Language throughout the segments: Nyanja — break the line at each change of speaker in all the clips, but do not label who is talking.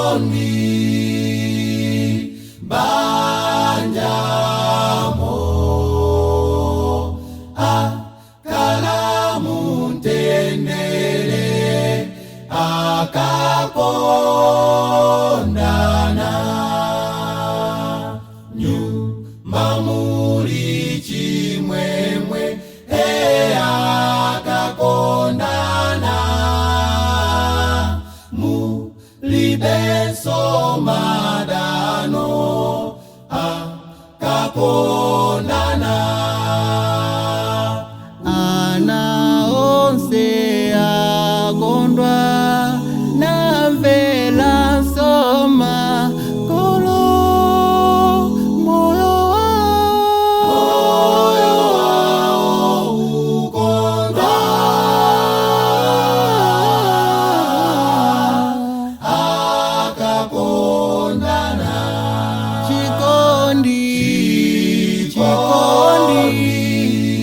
chikondi banjamo akala mutendere akakondana nyumba muli chimwemwe akakondana mulibenso madano akakondana
ana onse akondwa na vela soma kolo moyo
wao ukondwa akakondana
chikondi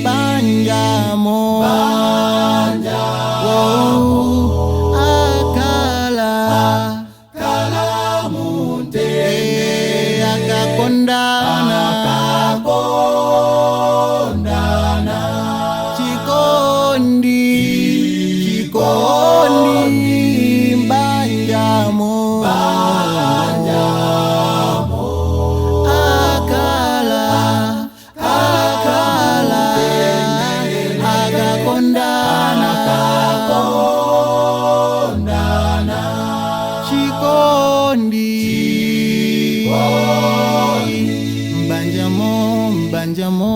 banjamo
akala mutendere akakondana
chikondi banjamo
akakondana
chikondi banjamo